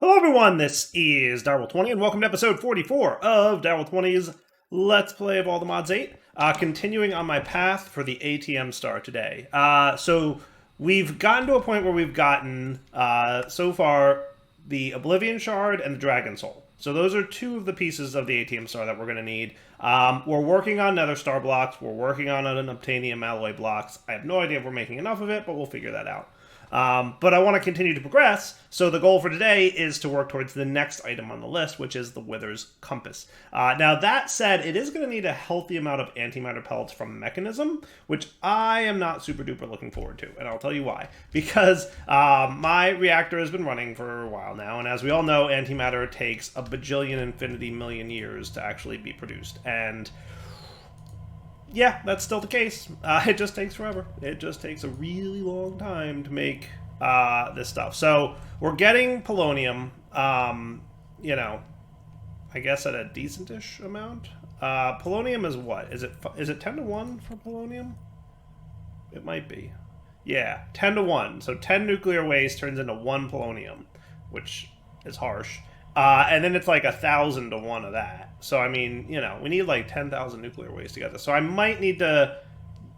Hello everyone, this is Darwell20 and welcome to episode 44 of Darwell20's Let's Play of All the Mods 8. Continuing on my path for the ATM star today. So we've gotten to a point where we've gotten, so far, the Oblivion Shard and the Dragon Soul. So those are two of the pieces of the ATM star that we're going to need. We're working on Nether Star blocks, we're working on an Obtainium alloy blocks. I have no idea if we're making enough of it, but we'll figure that out. But I want to continue to progress, so the goal for today is to work towards the next item on the list, which is the Wither's Compass. Now, that said, it is going to need a healthy amount of antimatter pellets from Mechanism, which I am not super duper looking forward to, and I'll tell you why. Because my reactor has been running for a while now, and as we all know, antimatter takes a bajillion infinity million years to actually be produced, and yeah, that's still the case. It just takes forever. It just takes a really long time to make this stuff. So we're getting polonium, you know, I guess at a decent-ish amount. Polonium is what? Is it 10 to 1 for polonium? It might be. Yeah, 10 to 1. So 10 nuclear waste turns into 1 polonium, which is harsh. And then it's like 1,000 to 1 of that. So, I mean, you know, we need like 10,000 nuclear waste to get this. So I might need to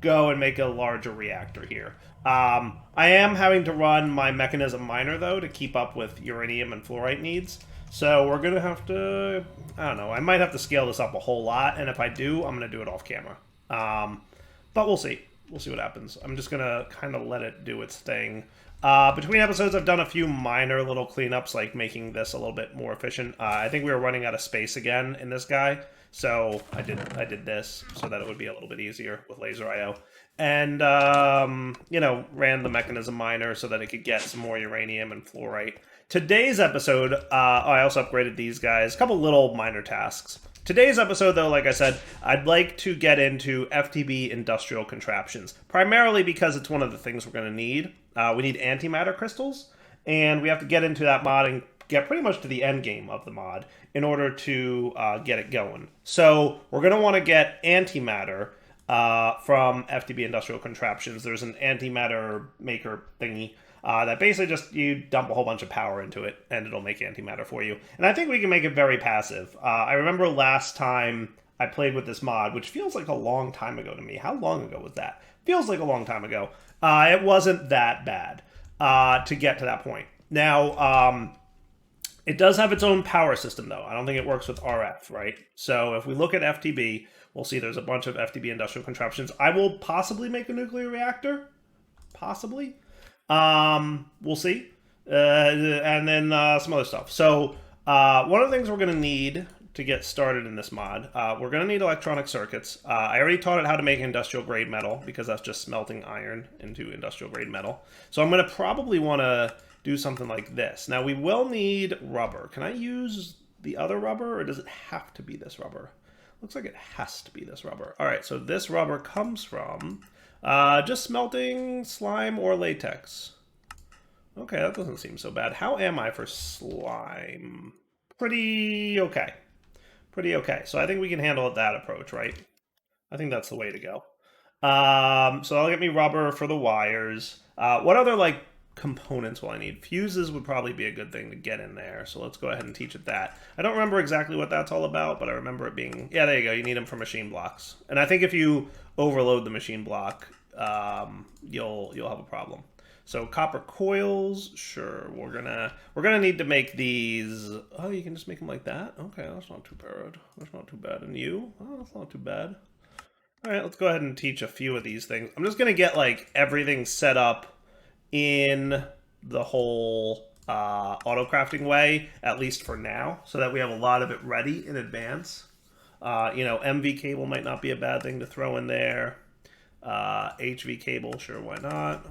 go and make a larger reactor here. I am having to run my mechanism miner, though, to keep up with uranium and fluorite needs. So we're going to have to, I don't know, I might have to scale this up a whole lot. And if I do, I'm going to do it off camera. But we'll see. We'll see what happens. I'm just going to kind of let it do its thing. Between episodes, I've done a few minor little cleanups, like making this a little bit more efficient. I think we were running out of space again in this guy, so I did this so that it would be a little bit easier with laser IO. And, you know, ran the mechanism miner so that it could get some more uranium and fluorite. Today's episode, I also upgraded these guys, a couple little minor tasks. Today's episode, though, like I said, I'd like to get into FTB industrial contraptions, primarily because it's one of the things we're going to need. We need antimatter crystals, and we have to get into that mod and get pretty much to the end game of the mod in order to get it going. So we're going to want to get antimatter from FTB industrial contraptions. There's an antimatter maker thingy. That basically just, you dump a whole bunch of power into it, and it'll make antimatter for you. And I think we can make it very passive. I remember last time I played with this mod, which feels like a long time ago to me. How long ago was that? Feels like a long time ago. It wasn't that bad to get to that point. Now, it does have its own power system, though. I don't think it works with RF, right? So if we look at FTB, we'll see there's a bunch of FTB industrial contraptions. I will possibly make a nuclear reactor. Possibly. We'll see. And then some other stuff. So one of the things we're going to need to get started in this mod, we're going to need electronic circuits. I already taught it how to make industrial grade metal, because that's just smelting iron into industrial grade metal. So I'm going to probably want to do something like this. Now we will need rubber. Can I use the other rubber, or does it have to be this rubber? Looks like it has to be this rubber. All right, so this rubber comes from just smelting slime or latex. Okay, that doesn't seem so bad. How am I for slime? Pretty okay. Pretty okay. So I think we can handle it that approach, right? I think that's the way to go. So that'll get me rubber for the wires. What other, like, components will I need? Fuses would probably be a good thing to get in there. So let's go ahead and teach it that. I don't remember exactly what that's all about, but I remember it being... Yeah, there you go. You need them for machine blocks. And I think if you overload the machine block, you'll have a problem. So copper coils, sure. We're gonna need to make these. Oh, you can just make them like that. Okay, that's not too bad. That's not too bad. And you? Oh, that's not too bad. All right, let's go ahead and teach a few of these things. I'm just gonna get like everything set up in the whole auto crafting way, at least for now, so that we have a lot of it ready in advance. You know, MV cable might not be a bad thing to throw in there. HV cable, sure, why not?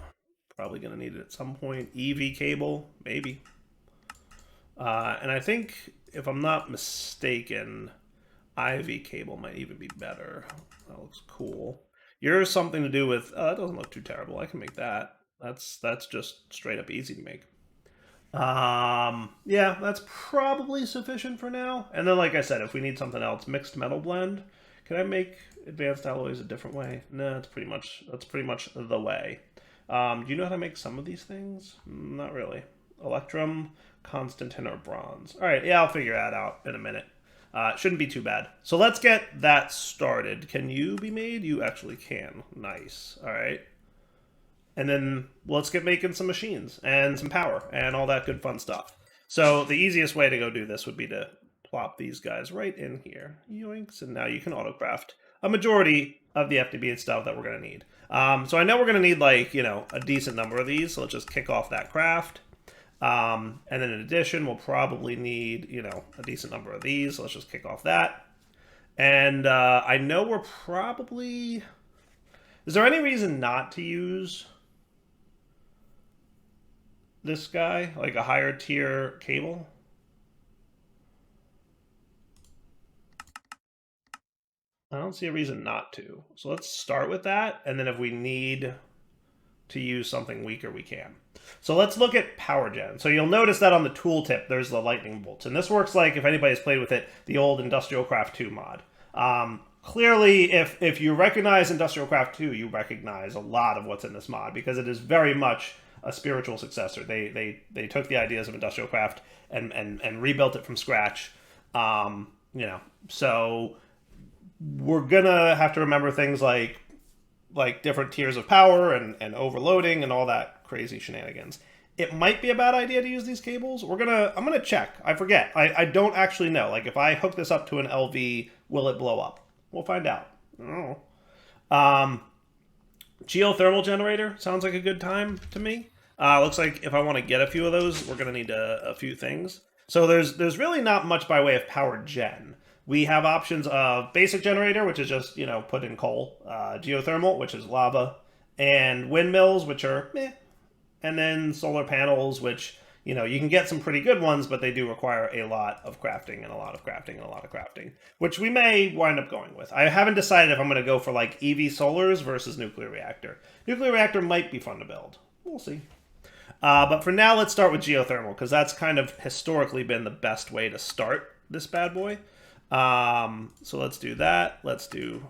Probably going to need it at some point. EV cable, maybe. And I think, if I'm not mistaken, IV cable might even be better. That looks cool. Yours something to do with... that doesn't look too terrible. I can make that. That's just straight up easy to make. Yeah, that's probably sufficient for now. And then, like I said, if we need something else, mixed metal blend. Can I make advanced alloys a different way? No, that's pretty much the way. Do you know how to make some of these things? Not really. Electrum, Constantine or bronze. All right, yeah, I'll figure that out in a minute. It shouldn't be too bad. So let's get that started. Can you be made? You actually can. Nice. All right. And then let's get making some machines and some power and all that good fun stuff. So the easiest way to go do this would be to plop these guys right in here. Yoinks. And now you can autocraft a majority of the FTB and stuff that we're going to need. So I know we're going to need, like, a decent number of these. So let's just kick off that craft. And then in addition, we'll probably need, a decent number of these. So let's just kick off that. And I know we're probably... Is there any reason not to use this guy, like a higher tier cable? I don't see a reason not to. So let's start with that, and then if we need to use something weaker, we can. So let's look at power gen. So you'll notice that on the tooltip, there's the lightning bolts. And this works like, if anybody's played with it, the old Industrial Craft 2 mod. Clearly, if you recognize Industrial Craft 2, you recognize a lot of what's in this mod, because it is very much a spiritual successor. They took the ideas of Industrial Craft and rebuilt it from scratch. So we're gonna have to remember things like different tiers of power and overloading and all that crazy shenanigans. It might be a bad idea to use these cables. I'm gonna check. I forget. I don't actually know. Like, if I hook this up to an LV, will it blow up? We'll find out. I don't know. Geothermal generator sounds like a good time to me. Looks like if I want to get a few of those, we're gonna need a few things. So there's really not much by way of power gen. We have options of basic generator, which is just, put in coal, geothermal, which is lava, and windmills, which are meh, and then solar panels, which, you can get some pretty good ones, but they do require a lot of crafting and a lot of crafting and a lot of crafting, which we may wind up going with. I haven't decided if I'm going to go for, like, EV solars versus nuclear reactor. Nuclear reactor might be fun to build. We'll see. But for now, let's start with geothermal, because that's kind of historically been the best way to start this bad boy. So let's do that. Let's do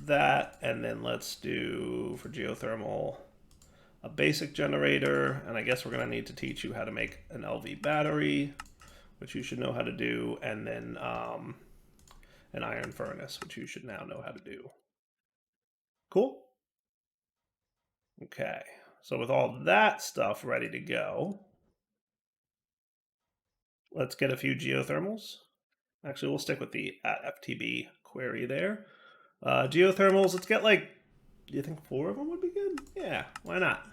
that. And then let's do, for geothermal, a basic generator. And I guess we're going to need to teach you how to make an LV battery, which you should know how to do. And then an iron furnace, which you should now know how to do. Cool? Okay. So with all that stuff ready to go, let's get a few geothermals. Actually, we'll stick with the @FTB query there. Geothermals, let's get, like, do you think 4 of them would be good? Yeah, why not?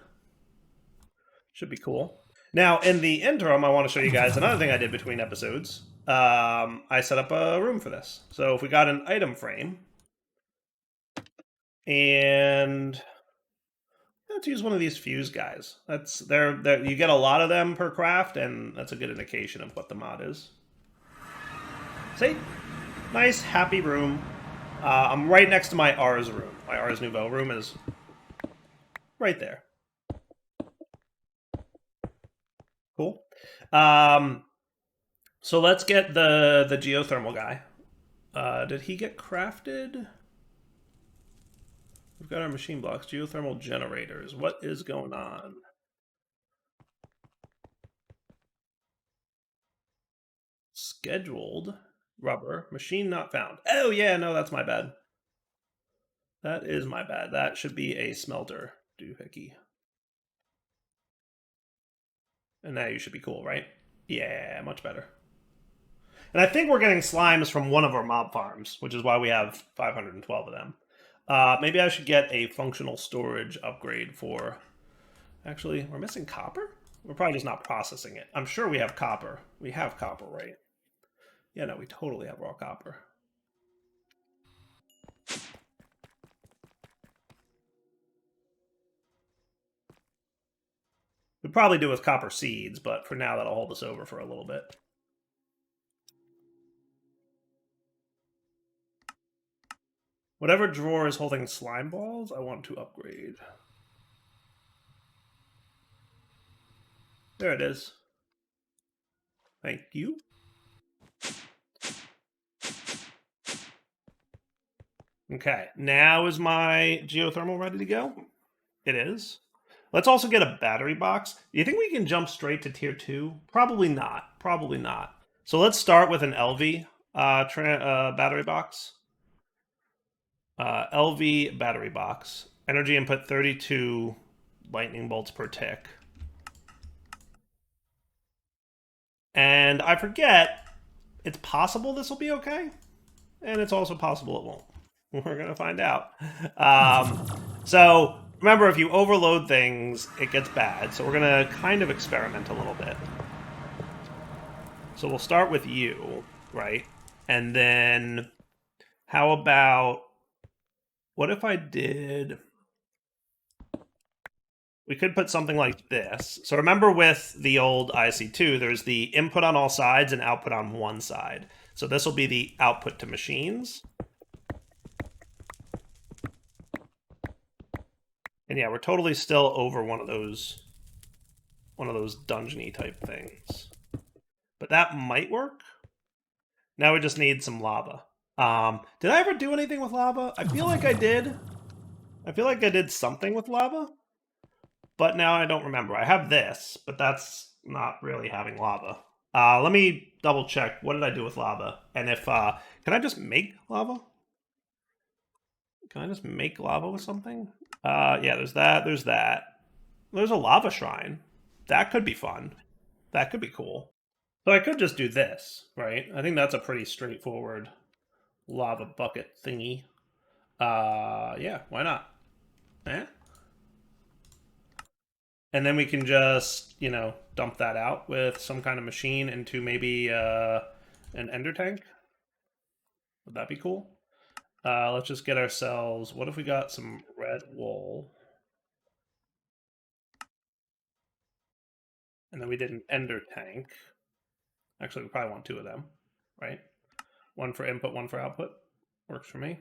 Should be cool. Now, in the interim, I want to show you guys another thing I did between episodes. I set up a room for this. So if we got an item frame, and let's use one of these fuse guys. You get a lot of them per craft, and that's a good indication of what the mod is. See? Nice, happy room. I'm right next to my Ars room. My Ars Nouveau room is right there. Cool. So let's get the geothermal guy. Did he get crafted? We've got our machine blocks, geothermal generators. What is going on? Scheduled rubber, machine not found. Oh yeah, no, that's my bad. That is my bad. That should be a smelter doohickey. And now you should be cool, right? Yeah, much better. And I think we're getting slimes from one of our mob farms, which is why we have 512 of them. Maybe I should get a functional storage upgrade for... Actually, we're missing copper? We're probably just not processing it. I'm sure we have copper. We have copper, right? Yeah, no, we totally have raw copper. We'd probably do with copper seeds, but for now that'll hold us over for a little bit. Whatever drawer is holding slime balls, I want to upgrade. There it is. Thank you. Okay, now is my geothermal ready to go? It is. Let's also get a battery box. Do you think we can jump straight to tier 2? Probably not. Probably not. So let's start with an LV battery box. LV battery box. Energy input 32 lightning bolts per tick. And I forget, it's possible this will be okay. And it's also possible it won't. We're going to find out. So remember, if you overload things, it gets bad. So we're going to kind of experiment a little bit. So we'll start with you, right? And then how about, what if I did, we could put something like this. So remember with the old IC2, there's the input on all sides and output on one side. So this will be the output to machines. And yeah, we're totally still over one of those dungeony type things. But that might work. Now we just need some lava. Did I ever do anything with lava? I feel like I did. I feel like I did something with lava. But now I don't remember. I have this, but that's not really having lava. Let me double check. What did I do with lava? And if, can I just make lava? Can I just make lava with something? Yeah, there's that. There's that. There's a lava shrine. That could be fun. That could be cool. So I could just do this, right? I think that's a pretty straightforward lava bucket thingy. Yeah, why not? Eh? And then we can just, you know, dump that out with some kind of machine into maybe an ender tank. Would that be cool? Let's just get ourselves, what if we got some red wool? And then we did an ender tank. Actually, we probably want two of them, right? One for input, one for output. Works for me.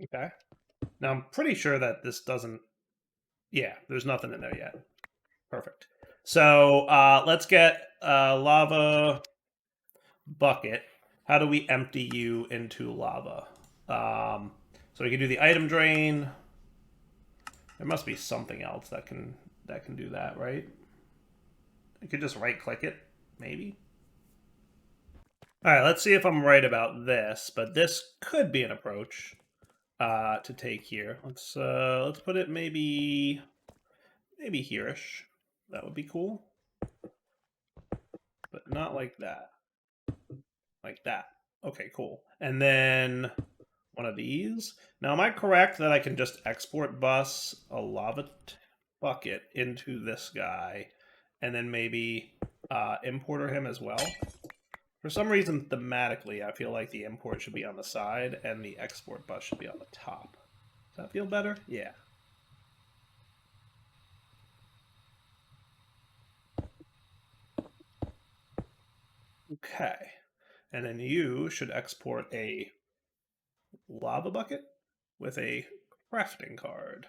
Okay. Now I'm pretty sure that this doesn't, yeah, there's nothing in there yet. Perfect. So let's get a lava bucket. How do we empty you into lava? So we can do the item drain. There must be something else that can do that, right? I could just right click it, maybe. All right, let's see if I'm right about this, but this could be an approach to take here. Let's put it maybe here-ish. That would be cool. But not like that. Like that. Okay, cool. And then one of these. Now, am I correct that I can just export bus a lava bucket into this guy and then maybe importer him as well? For some reason, thematically, I feel like the import should be on the side and the export bus should be on the top. Does that feel better? Yeah. Okay. And then you should export a lava bucket with a crafting card.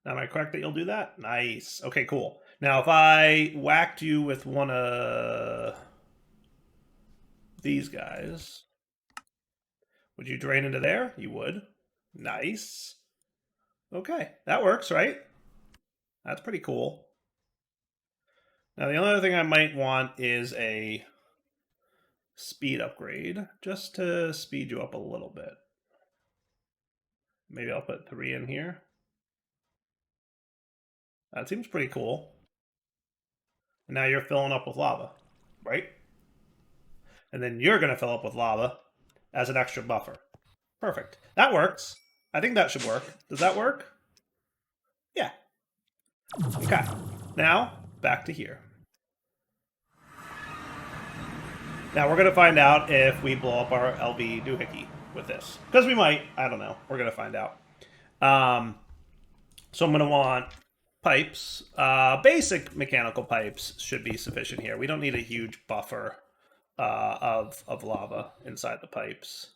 Now, am I correct that you'll do that? Nice. Okay, cool. Now, if I whacked you with one of these guys, would you drain into there? You would. Nice. Okay, that works, right? That's pretty cool. Now, the only other thing I might want is a speed upgrade, just to speed you up a little bit. Maybe I'll put 3 in here. That seems pretty cool. And now you're filling up with lava, right? And then you're going to fill up with lava as an extra buffer. Perfect. That works. I think that should work. Does that work? Yeah. Okay. Now, back to here. Now we're going to find out if we blow up our LV doohickey with this. Because we might. I don't know. We're going to find out. So I'm going to want pipes. Basic mechanical pipes should be sufficient here. We don't need a huge buffer of lava inside the pipes.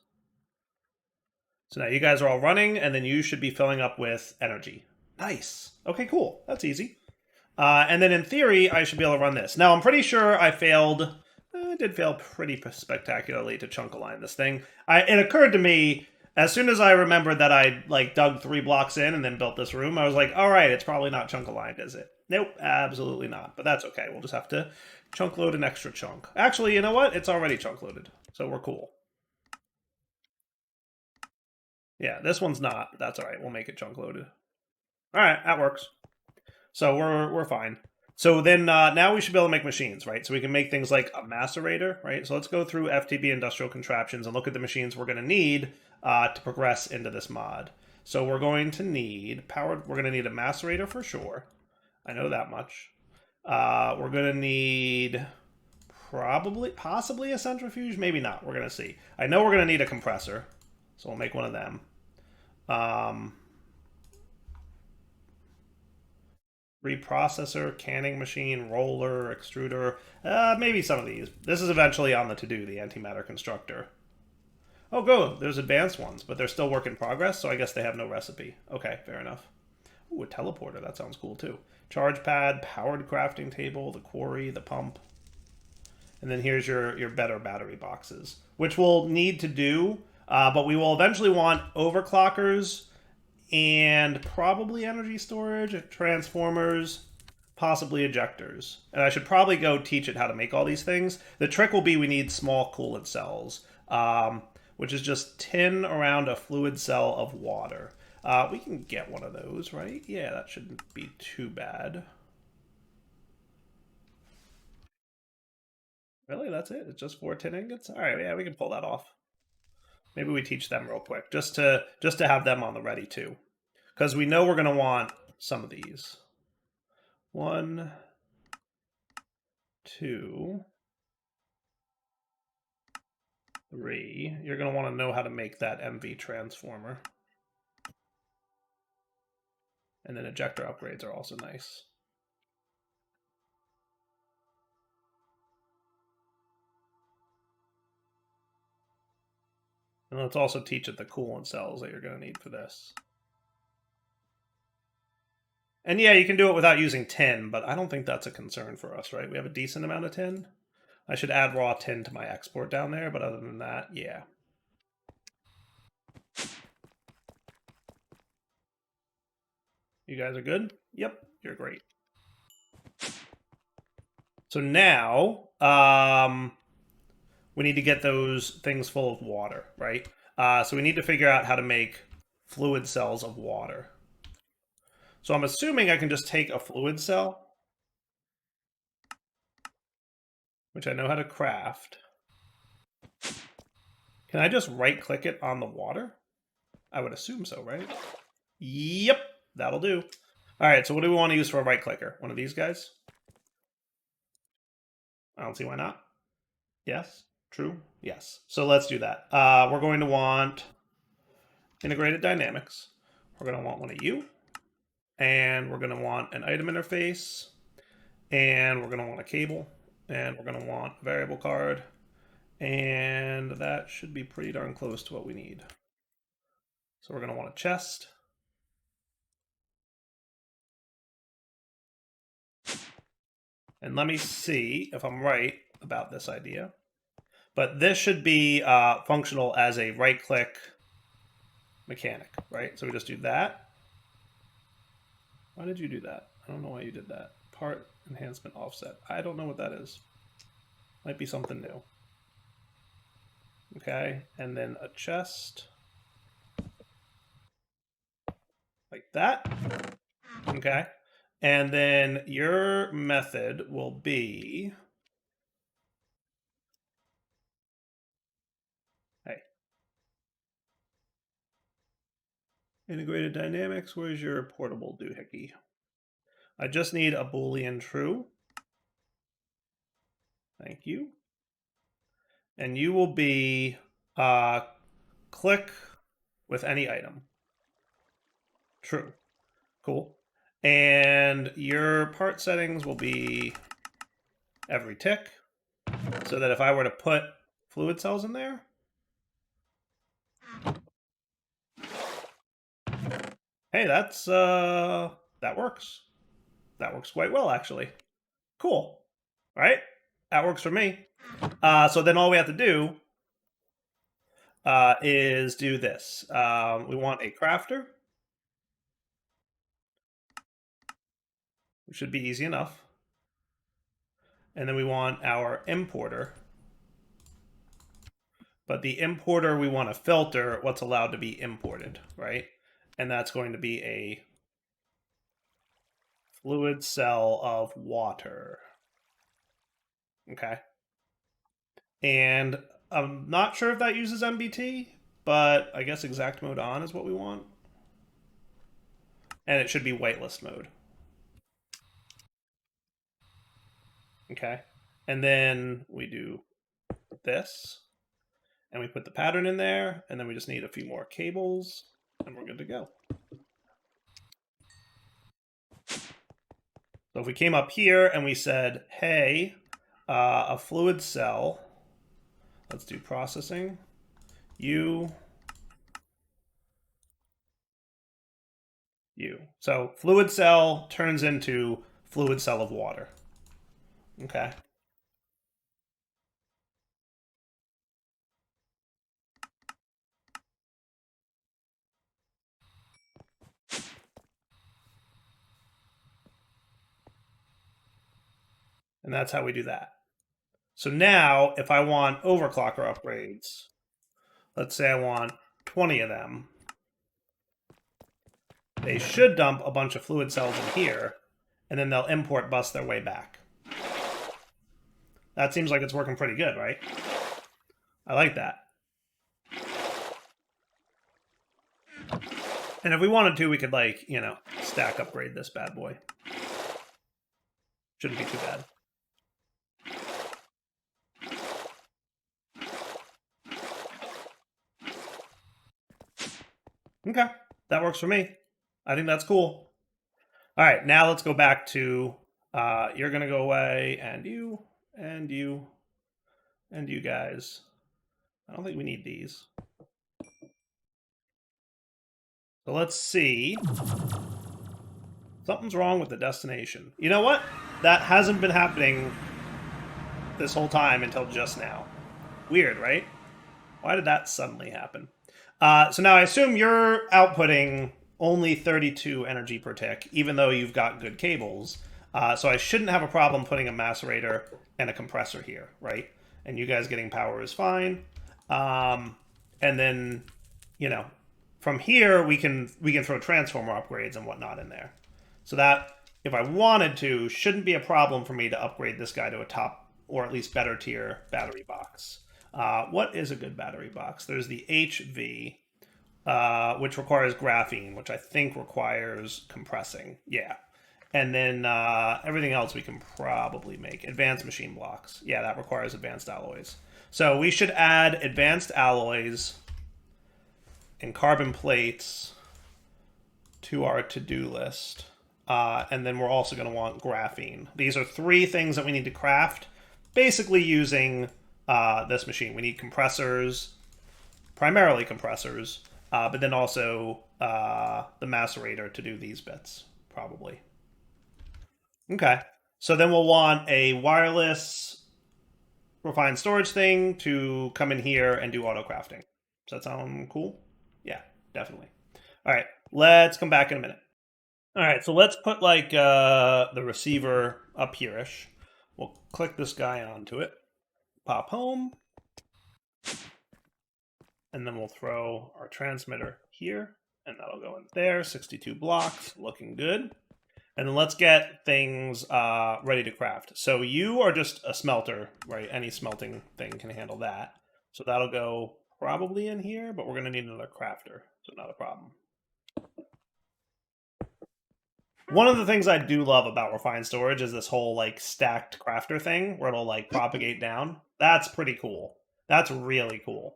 So now you guys are all running, and then you should be filling up with energy. Nice. Okay, cool. That's easy. And then in theory, I should be able to run this. Now, I'm pretty sure I failed I did fail pretty spectacularly to chunk align this thing. It occurred to me as soon as I remembered that I like dug 3 blocks in and then built this room. I was like, all right, it's probably not chunk aligned, is it? Nope, absolutely not. But that's okay. We'll just have to chunk load an extra chunk. Actually, you know what? It's already chunk loaded, so we're cool. Yeah, this one's not. That's all right. We'll make it chunk loaded. All right, that works. So we're fine. So then now we should be able to make machines, right? So we can make things like a macerator, right? So let's go through FTB industrial contraptions and look at the machines we're going to need to progress into this mod. So we're going to need powered. We're going to need a macerator for sure. I know that much. We're going to need possibly a centrifuge, maybe not. We're going to see. I know we're going to need a compressor, so we'll make one of them. Reprocessor, canning machine, roller, extruder, maybe some of these. This is eventually on the to-do, the antimatter constructor. Oh, go! There's advanced ones, but they're still work in progress, so I guess they have no recipe. Okay, fair enough. Ooh, a teleporter, that sounds cool too. Charge pad, powered crafting table, the quarry, the pump. And then here's your better battery boxes, which we'll need to do, but we will eventually want overclockers, and probably energy storage, transformers, possibly ejectors. And I should probably go teach it how to make all these things. The trick will be we need small coolant cells, which is just tin around a fluid cell of water. We can get one of those, right? Yeah, that shouldn't be too bad. Really, that's it? It's just 4 tin ingots? All right, yeah, we can pull that off. Maybe we teach them real quick, just to have them on the ready too. Because we know we're going to want some of these. 1, 2, 3. You're going to want to know how to make that MV transformer. And then ejector upgrades are also nice. And let's also teach it the coolant cells that you're going to need for this. And yeah, you can do it without using tin, but I don't think that's a concern for us, right? We have a decent amount of tin. I should add raw tin to my export down there, but other than that, yeah. You guys are good? Yep, you're great. So now, we need to get those things full of water, right? So we need to figure out how to make fluid cells of water. So I'm assuming I can just take a fluid cell, which I know how to craft. Can I just right-click it on the water? I would assume so, right? Yep, that'll do. All right, so what do we want to use for a right-clicker? One of these guys? I don't see why not. Yes, true, yes. So let's do that. We're going to want integrated dynamics. We're going to want one of you. And we're going to want an item interface. And we're going to want a cable. And we're going to want a variable card. And that should be pretty darn close to what we need. So we're going to want a chest. And let me see if I'm right about this idea. But this should be functional as a right-click mechanic, right? So we just do that. Why did you do that? I don't know why you did that. Part enhancement offset. I don't know what that is. Might be something new. Okay, and then a chest. Like that. Okay. And then your method will be... Hey. Integrated dynamics, where's your portable doohickey? I just need a Boolean true. Thank you. And you will be click with any item. True. Cool. And your part settings will be every tick. So that if I were to put fluid cells in there, hey, that's that works. That works quite well, actually. Cool. Right? That works for me. So then all we have to do is do this. We want a crafter. Which should be easy enough. And then we want our importer. But the importer, we want to filter what's allowed to be imported, right? And that's going to be a fluid cell of water. Okay. And I'm not sure if that uses MBT, but I guess exact mode on is what we want. And it should be whitelist mode. Okay. And then we do this. And we put the pattern in there. And then we just need a few more cables. And we're good to go. So if we came up here and we said, hey, a fluid cell, let's do processing, U. So fluid cell turns into fluid cell of water. Okay. And that's how we do that. So now, if I want overclocker upgrades, let's say I want 20 of them, they should dump a bunch of fluid cells in here, and then they'll import bus their way back. That seems like it's working pretty good, right? I like that. And if we wanted to, we could, like, you know, stack upgrade this bad boy. Shouldn't be too bad. Okay, that works for me. I think that's cool. All right, now let's go back to, you're going to go away, and you, and you, and you guys. I don't think we need these. So let's see. Something's wrong with the destination. You know what? That hasn't been happening this whole time until just now. Weird, right? Why did that suddenly happen? So now I assume you're outputting only 32 energy per tick, even though you've got good cables. So I shouldn't have a problem putting a macerator and a compressor here, right? And you guys getting power is fine. And then, you know, from here we can throw transformer upgrades and whatnot in there. So that, if I wanted to, shouldn't be a problem for me to upgrade this guy to a top or at least better tier battery box. What is a good battery box? There's the HV, which requires graphene, which I think requires compressing. Yeah. And then everything else we can probably make. Advanced machine blocks. Yeah, that requires advanced alloys. So we should add advanced alloys and carbon plates to our to-do list. And then we're also going to want graphene. These are 3 things that we need to craft, basically using this machine. We need compressors, primarily compressors, but then also the macerator to do these bits, probably. Okay, so then we'll want a wireless refined storage thing to come in here and do auto crafting. Does that sound cool? Yeah, definitely. All right, let's come back in a minute. All right, so let's put like the receiver up here-ish. We'll click this guy onto it, pop home, and then we'll throw our transmitter here, and that'll go in there. 62 blocks, looking good. And then let's get things ready to craft. So you are just a smelter, right? Any smelting thing can handle that. So that'll go probably in here, but we're going to need another crafter, so not a problem. One of the things I do love about refined storage is this whole like stacked crafter thing where it'll like propagate down. That's pretty cool. That's really cool.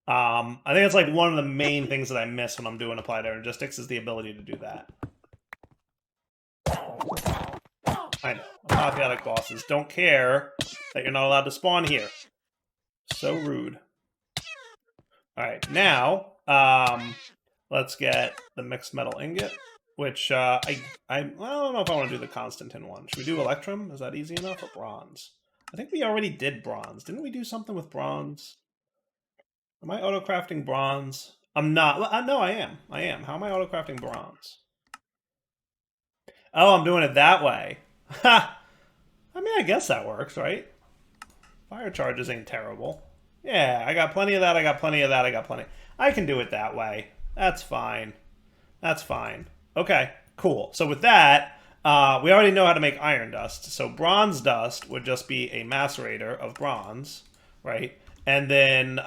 I think it's like one of the main things that I miss when I'm doing applied energistics is the ability to do that. I know. Apotheotic bosses don't care that you're not allowed to spawn here. So rude. Alright, now, let's get the mixed metal ingot, which, I don't know if I want to do the Constantin one. Should we do Electrum? Is that easy enough? Or bronze? I think we already did bronze. Didn't we do something with bronze? Am I auto-crafting bronze? I'm not. Well, no, I am. I am. How am I auto-crafting bronze? Oh, I'm doing it that way. Ha! I mean, I guess that works, right? Fire charges ain't terrible. Yeah, I got plenty of that, I got plenty of that, I got plenty. I can do it that way. That's fine. That's fine. Okay, cool. So with that, we already know how to make iron dust. So bronze dust would just be a macerator of bronze, right? And then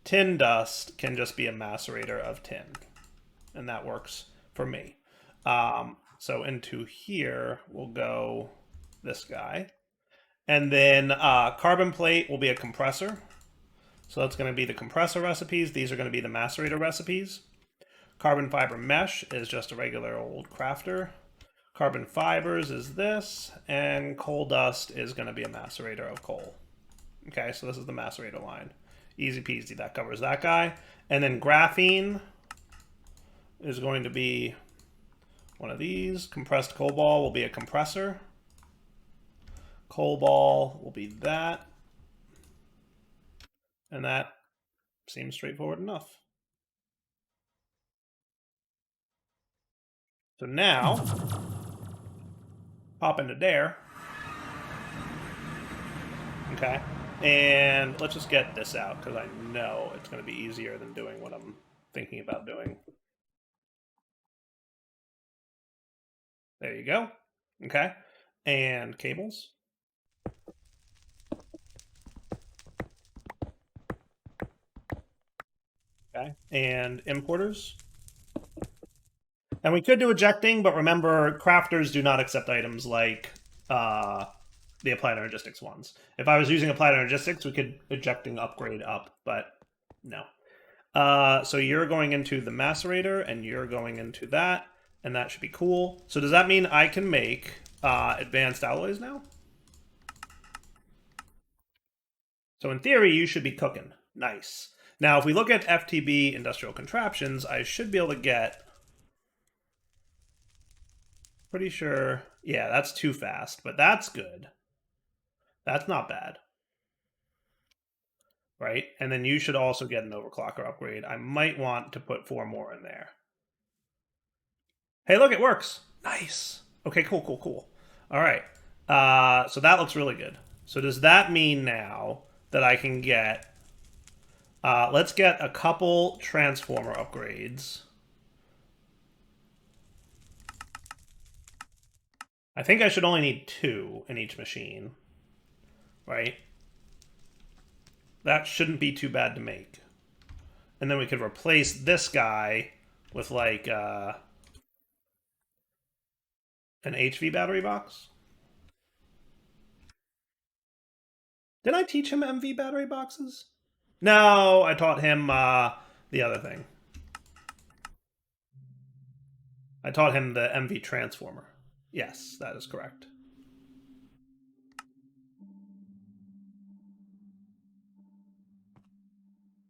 tin dust can just be a macerator of tin. And that works for me. So into here, we'll go this guy. And then carbon plate will be a compressor. So that's going to be the compressor recipes. These are going to be the macerator recipes. Carbon fiber mesh is just a regular old crafter. Carbon fibers is this. And coal dust is going to be a macerator of coal. Okay, so this is the macerator line. Easy peasy, that covers that guy. And then graphene is going to be one of these. Compressed cobalt will be a compressor. Coal ball will be that. And that seems straightforward enough. So now, pop into there. Okay. And let's just get this out, because I know it's going to be easier than doing what I'm thinking about doing. There you go. Okay. And cables. Okay. And importers. And we could do ejecting, but remember, crafters do not accept items like the applied energistics ones. If I was using applied energistics, we could ejecting upgrade up, but no. So you're going into the macerator, and you're going into that, and that should be cool. So does that mean I can make advanced alloys now? So in theory, you should be cooking. Nice. Now, if we look at FTB industrial contraptions, I should be able to get... Pretty sure... Yeah, that's too fast, but that's good. That's not bad. Right? And then you should also get an overclocker upgrade. I might want to put 4 more in there. Hey, look, it works. Nice. Okay, cool, cool, cool. All right. So that looks really good. So does that mean now that I can get... let's get a couple transformer upgrades. I think I should only need 2 in each machine. Right? That shouldn't be too bad to make. And then we could replace this guy with like an HV battery box. Did I teach him MV battery boxes? No, I taught him the other thing. I taught him the MV transformer. Yes, that is correct.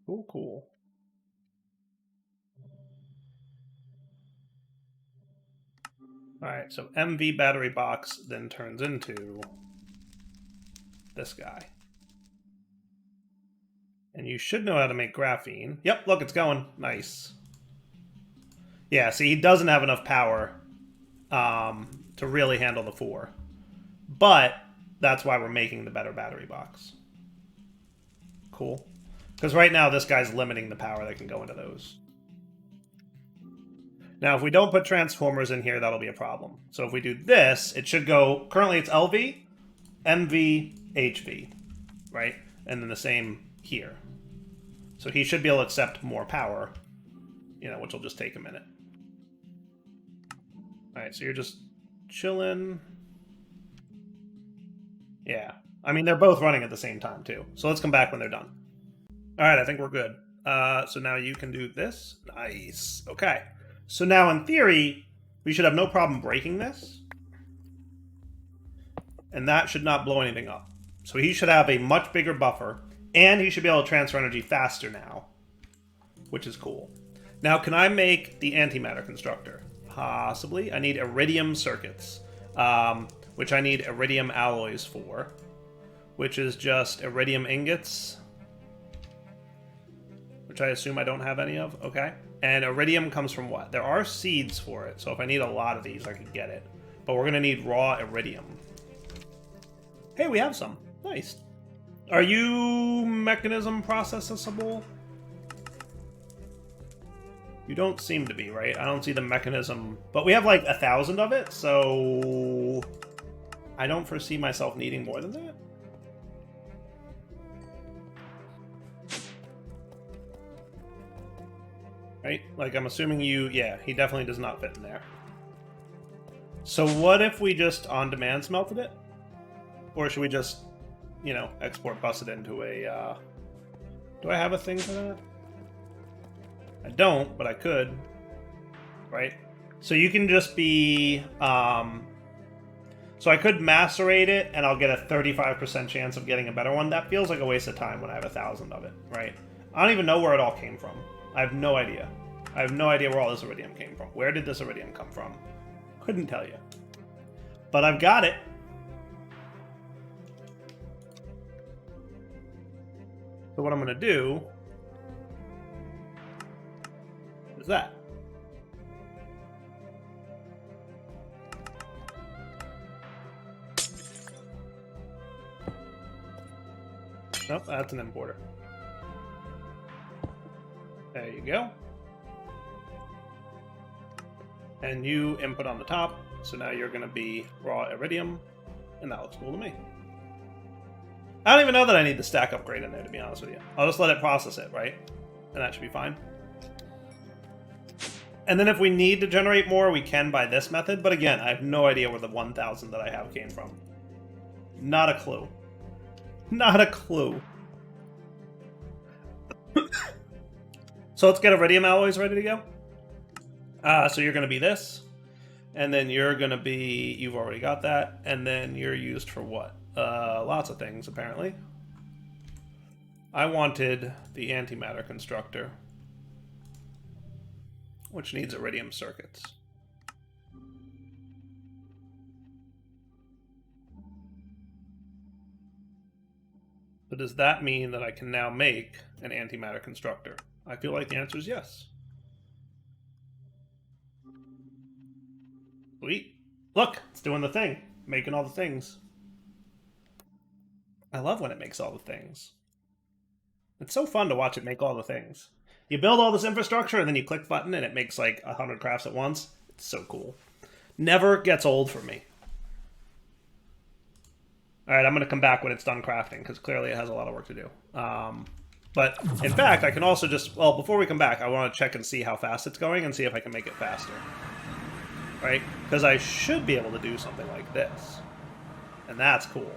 Cool, cool. Alright, so MV battery box then turns into this guy. And you should know how to make graphene. Yep, look, it's going. Nice. Yeah, see, he doesn't have enough power to really handle the 4. But that's why we're making the better battery box. Cool. Because right now this guy's limiting the power that can go into those. Now, if we don't put transformers in here, that'll be a problem. So if we do this, it should go... Currently it's LV, MV, HV, right? And then the same here. So he should be able to accept more power, you know, which will just take a minute. Alright, so you're just chilling. Yeah. I mean, they're both running at the same time, too. So let's come back when they're done. Alright, I think we're good. So now you can do this. Nice. Okay. So now, in theory, we should have no problem breaking this. And that should not blow anything up. So he should have a much bigger buffer. And he should be able to transfer energy faster now. Which is cool. Now, can I make the antimatter constructor? Possibly. I need iridium circuits. Which I need iridium alloys for. which is just iridium ingots, which I assume I don't have any of. Okay. And iridium comes from what? There are seeds for it, so if I need a lot of these, I can get it. But we're going to need raw iridium. Hey, we have some. Nice. Are you mechanism processable? You don't seem to be, right? I don't see the mechanism. But we have like 1,000 of it, so I don't foresee myself needing more than that. Right? Like, I'm assuming you... Yeah, he definitely does not fit in there. So what if we just on-demand smelted it? Or should we just, you know, export bus it into a... Do I have a thing for that? I don't, but I could. Right? So you can just be... So I could macerate it, and I'll get a 35% chance of getting a better one. That feels like a waste of time when I have 1,000 of it, right? I don't even know where it all came from. I have no idea. I have no idea where all this iridium came from. Where did this iridium come from? Couldn't tell you. But I've got it. So what I'm going to do is that. Nope, that's an importer. There you go. And you input on the top, so now you're going to be raw iridium, and that looks cool to me. I don't even know that I need the stack upgrade in there, to be honest with you. I'll just let it process it, right? And that should be fine. And then if we need to generate more, we can by this method, but again, I have no idea where the 1,000 that I have came from. Not a clue. Not a clue. So let's get iridium alloys ready to go. So you're going to be this, and then you're going to be, you've already got that, and then you're used for what? Lots of things, apparently. I wanted the antimatter constructor, which needs iridium circuits. But does that mean that I can now make an antimatter constructor? I feel like the answer is yes. Sweet. Look, it's doing the thing. Making all the things. I love when it makes all the things. It's so fun to watch it make all the things. You build all this infrastructure and then you click the button and it makes like 100 crafts at once. It's so cool. Never gets old for me. Alright, I'm going to come back when it's done crafting because clearly it has a lot of work to do. But in fact, I can also just... Well, before we come back, I want to check and see how fast it's going and see if I can make it faster. Right? Because I should be able to do something like this. And that's cool.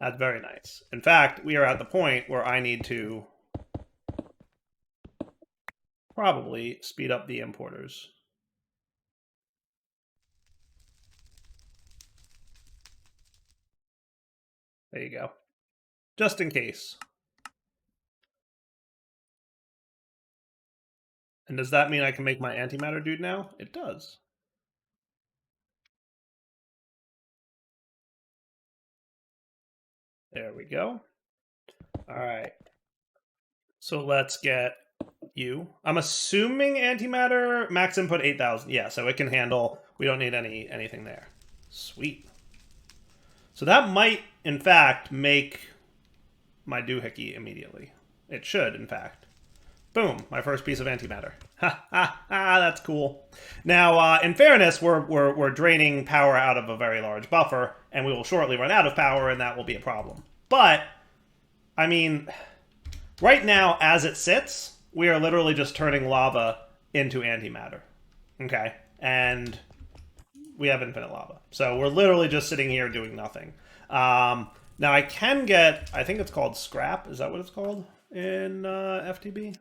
That's very nice. In fact, we are at the point where I need to probably speed up the importers. There you go. Just in case. And does that mean I can make my antimatter dude now? It does. There we go. All right. So let's get you. I'm assuming antimatter max input 8,000. Yeah, so it can handle. We don't need anything there. Sweet. So that might, in fact, make my doohickey immediately. It should, in fact. Boom, my first piece of antimatter. Ha ha ha, that's cool. Now, in fairness, we're draining power out of a very large buffer, and we will shortly run out of power, and that will be a problem. But, I mean, right now, as it sits, we are literally just turning lava into antimatter. Okay? And we have infinite lava. So we're literally just sitting here doing nothing. Now, I can get, I think it's called scrap. Is that what it's called in FTB?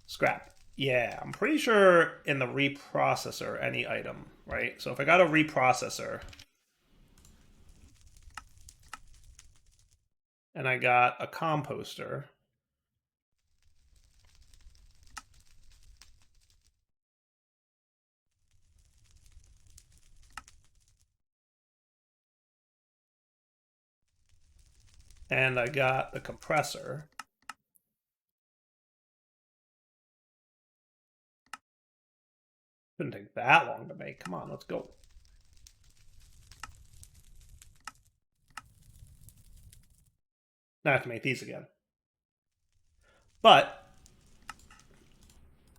Scrap. Yeah, I'm pretty sure in the reprocessor, any item, right? So if I got a reprocessor and I got a composter, And I got the compressor. Shouldn't take that long to make. Come on, let's go. Now I have to make these again. But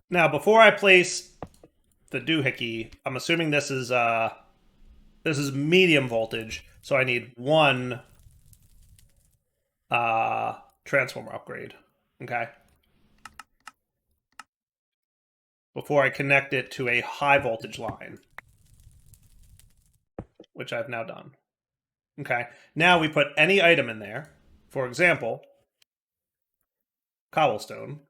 now before I place the doohickey, I'm assuming this is medium voltage, so I need one transformer upgrade. Okay. Before I connect it to a high voltage line, which I've now done. Okay. Now we put any item in there. For example, cobblestone.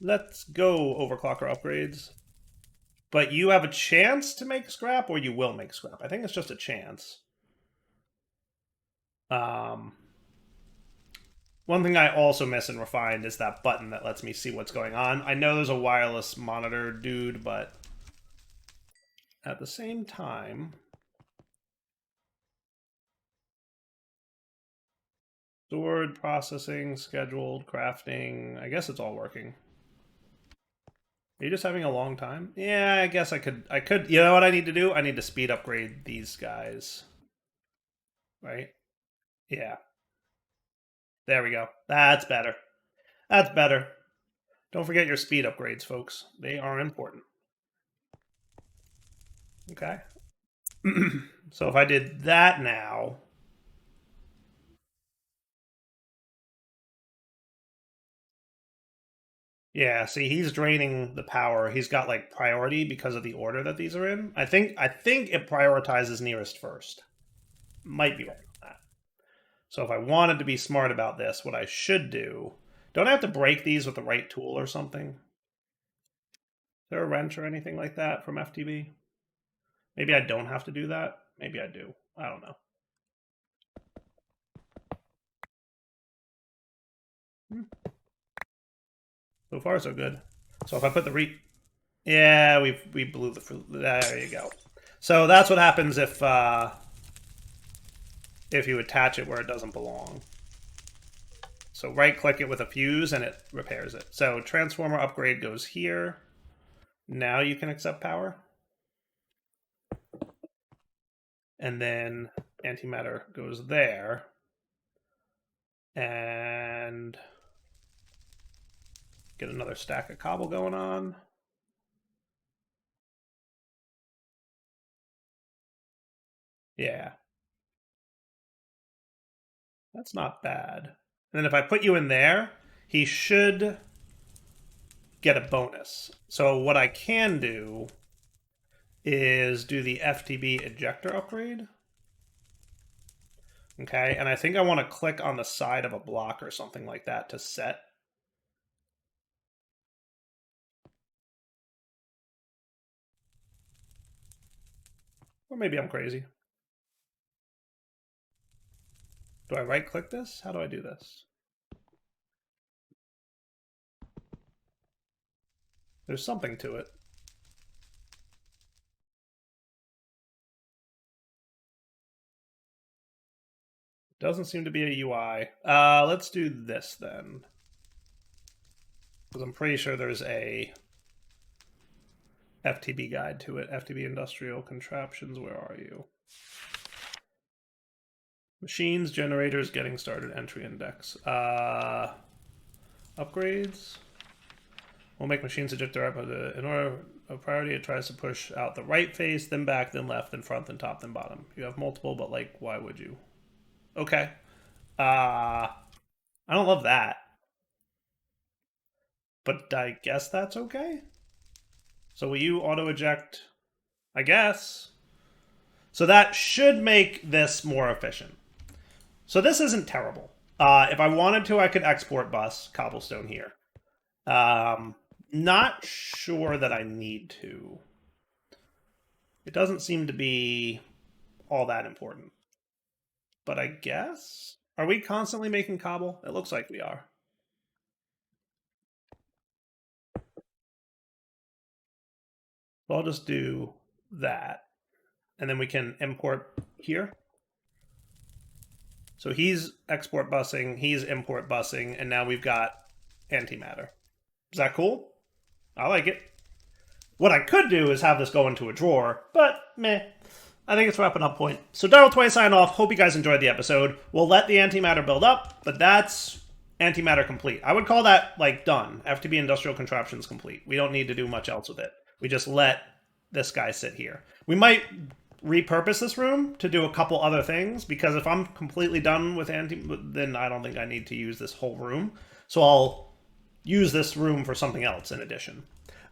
Let's go overclocker upgrades. But you have a chance to make scrap, or you will make scrap. I think it's just a chance. One thing I also miss in Refined is that button that lets me see what's going on. I know there's a wireless monitor dude, but at the same time... Stored, processing, scheduled, crafting. I guess it's all working. Are you just having a long time? Yeah, I guess I could. You know what I need to do? I need to speed upgrade these guys. Right? Yeah. There we go. That's better. That's better. Don't forget your speed upgrades, folks. They are important. Okay. So if I did that now... Yeah, see, he's draining the power. He's got like priority because of the order that these are in. I think it prioritizes nearest first. Might be right on that. So if I wanted to be smart about this, what I should do... Don't I have to break these with the right tool or something? Is there a wrench or anything like that from FTB? Maybe I don't have to do that. Maybe I do. I don't know. So far, so good. So if I put the yeah, we blew the fruit. There you go. So that's what happens if you attach it where it doesn't belong. So right-click it with a fuse and it repairs it. So transformer upgrade goes here. Now you can accept power. And then antimatter goes there. And get another stack of cobble going on. Yeah. That's not bad. And then if I put you in there, he should get a bonus. So what I can do is do the FTB ejector upgrade. Okay, and I think I want to click on the side of a block or something like that to set. Or maybe I'm crazy. Do I right-click this? How do I do this? There's something to it. Doesn't seem to be a UI. Let's do this then. Because I'm pretty sure there's a FTB guide to it. FTB Industrial Contraptions, where are you? Machines, generators, getting started, entry index. Upgrades. We'll make machines eject direct, but in order of priority, it tries to push out the right face, then back, then left, then front, then top, then bottom. You have multiple, but like, why would you? Okay. I don't love that. But I guess that's okay. So will you auto-eject? I guess. So that should make this more efficient. So this isn't terrible. If I wanted to, I could export bus cobblestone here. Not sure that I need to. It doesn't seem to be all that important. But I guess? Are we constantly making cobble? It looks like we are. So I'll just do that. and then we can import here. So he's export busing, he's import busing, and now we've got antimatter. Is that cool? I like it. What I could do is have this go into a drawer, but meh. I think it's wrapping up point. So Darryl20 sign off. Hope you guys enjoyed the episode. We'll let the antimatter build up, but that's antimatter complete. I would call that like done. FTB industrial contraptions complete. We don't need to do much else with it. We just let this guy sit here. We might repurpose this room to do a couple other things, because if I'm completely done with then I don't think I need to use this whole room. So I'll use this room for something else in addition.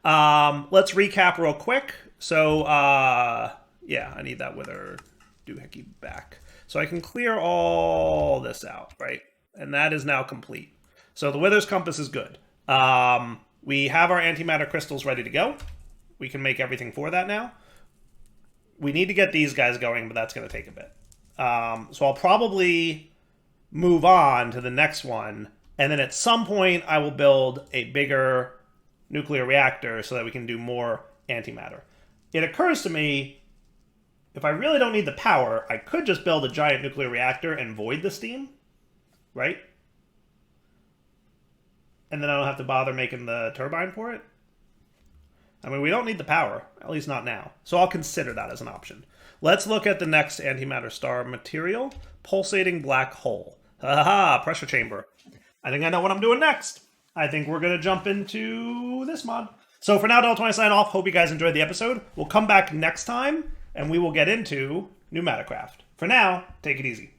Let's recap real quick. So, yeah, I need that wither doohickey back. So I can clear all this out, right? And that is now complete. So the wither's compass is good. We have our antimatter crystals ready to go. We can make everything for that now. We need to get these guys going, but that's going to take a bit. So I'll probably move on to the next one. And then at some point, I will build a bigger nuclear reactor so that we can do more antimatter. It occurs to me, if I really don't need the power, I could just build a giant nuclear reactor and void the steam, right? And then I don't have to bother making the turbine for it. I mean, we don't need the power, at least not now. So I'll consider that as an option. Let's look at the next antimatter star material, pulsating black hole. Haha, pressure chamber. I think I know what I'm doing next. I think we're going to jump into this mod. So for now, Darryl20 sign off. Hope you guys enjoyed the episode. We'll come back next time, and we will get into new Mattercraft. For now, take it easy.